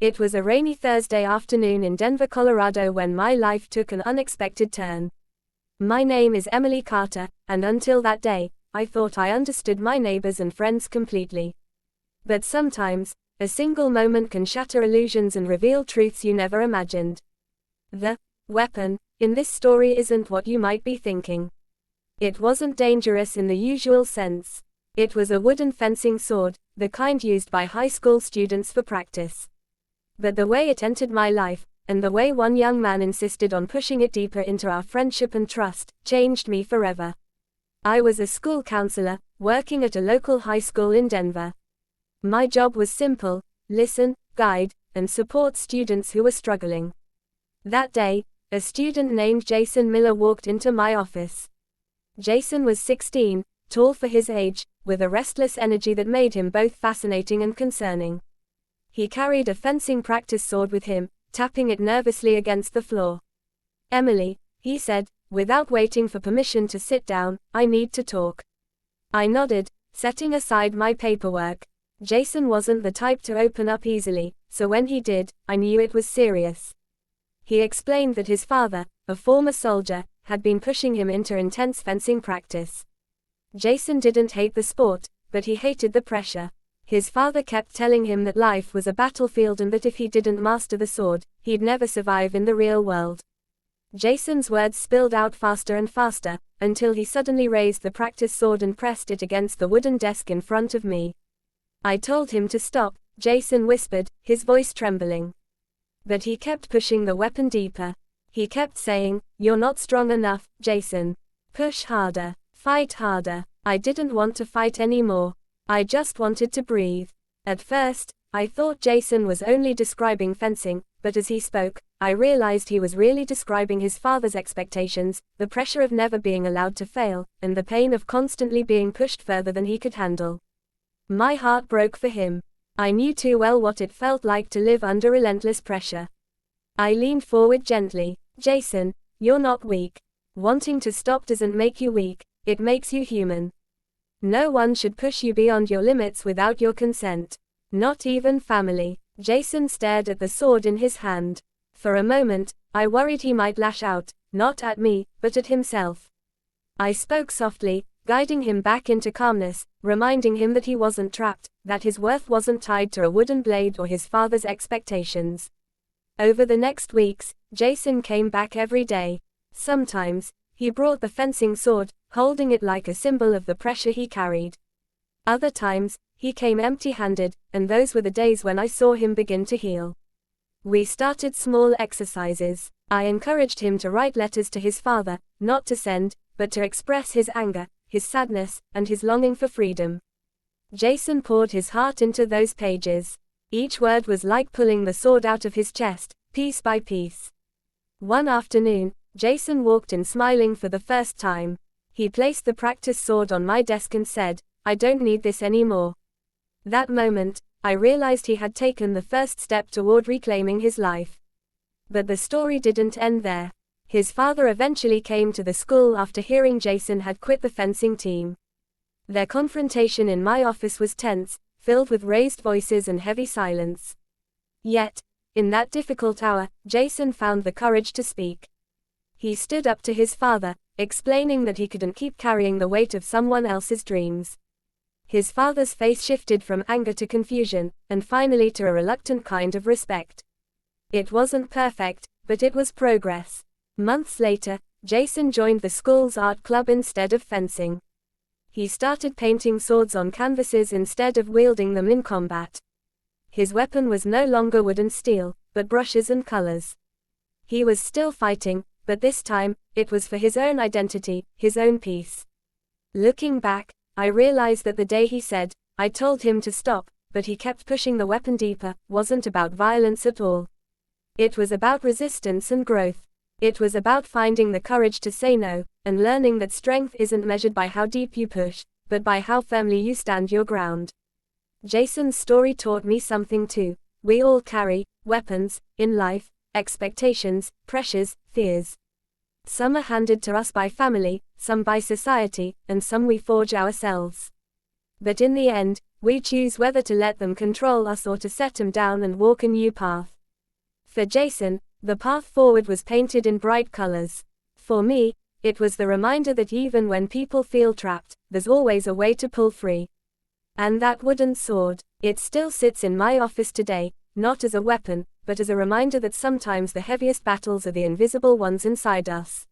It was a rainy Thursday afternoon in Denver, Colorado when my life took an unexpected turn. My name is Emily Carter, and until that day, I thought I understood my neighbors and friends completely. But sometimes, a single moment can shatter illusions and reveal truths you never imagined. The weapon in this story isn't what you might be thinking. It wasn't dangerous in the usual sense. It was a wooden fencing sword, the kind used by high school students for practice. But the way it entered my life, and the way one young man insisted on pushing it deeper into our friendship and trust, changed me forever. I was a school counselor, working at a local high school in Denver. My job was simple: listen, guide, and support students who were struggling. That day, a student named Jason Miller walked into my office. Jason was 16, tall for his age, with a restless energy that made him both fascinating and concerning. He carried a fencing practice sword with him, tapping it nervously against the floor. "Emily," he said, without waiting for permission to sit down, "I need to talk." I nodded, setting aside my paperwork. Jason wasn't the type to open up easily, so when he did, I knew it was serious. He explained that his father, a former soldier, had been pushing him into intense fencing practice. Jason didn't hate the sport, but he hated the pressure. His father kept telling him that life was a battlefield and that if he didn't master the sword, he'd never survive in the real world. Jason's words spilled out faster and faster, until he suddenly raised the practice sword and pressed it against the wooden desk in front of me. "I told him to stop," Jason whispered, his voice trembling. But he kept pushing the weapon deeper. He kept saying, "You're not strong enough, Jason. Push harder. Fight harder." I didn't want to fight anymore. I just wanted to breathe. At first, I thought Jason was only describing fencing, but as he spoke, I realized he was really describing his father's expectations, the pressure of never being allowed to fail, and the pain of constantly being pushed further than he could handle. My heart broke for him. I knew too well what it felt like to live under relentless pressure. I leaned forward gently. "Jason, you're not weak. Wanting to stop doesn't make you weak, it makes you human. No one should push you beyond your limits without your consent. Not even family." Jason stared at the sword in his hand. For a moment, I worried he might lash out, not at me, but at himself. I spoke softly, guiding him back into calmness, reminding him that he wasn't trapped, that his worth wasn't tied to a wooden blade or his father's expectations. Over the next weeks, Jason came back every day. Sometimes, he brought the fencing sword, holding it like a symbol of the pressure he carried. Other times, he came empty-handed, and those were the days when I saw him begin to heal. We started small exercises. I encouraged him to write letters to his father, not to send, but to express his anger, his sadness, and his longing for freedom. Jason poured his heart into those pages. Each word was like pulling the sword out of his chest, piece by piece. One afternoon, Jason walked in smiling for the first time. He placed the practice sword on my desk and said, "I don't need this anymore." That moment, I realized he had taken the first step toward reclaiming his life. But the story didn't end there. His father eventually came to the school after hearing Jason had quit the fencing team. Their confrontation in my office was tense, filled with raised voices and heavy silence. Yet, in that difficult hour, Jason found the courage to speak. He stood up to his father, explaining that he couldn't keep carrying the weight of someone else's dreams. His father's face shifted from anger to confusion, and finally to a reluctant kind of respect. It wasn't perfect, but it was progress. Months later, Jason joined the school's art club instead of fencing. He started painting swords on canvases instead of wielding them in combat. His weapon was no longer wood and steel, but brushes and colors. He was still fighting, but this time, it was for his own identity, his own peace. Looking back, I realized that the day he said, "I told him to stop, but he kept pushing the weapon deeper," wasn't about violence at all. It was about resistance and growth. It was about finding the courage to say no, and learning that strength isn't measured by how deep you push, but by how firmly you stand your ground. Jason's story taught me something too. We all carry weapons in life, expectations, pressures, fears. Some are handed to us by family, some by society, and some we forge ourselves. But in the end, We choose whether to let them control us or to set them down and walk a new path. For Jason, the path forward was painted in bright colors. For me, it was the reminder that even when people feel trapped, there's always a way to pull free. And that wooden sword, it still sits in my office today, not as a weapon, but as a reminder that sometimes the heaviest battles are the invisible ones inside us.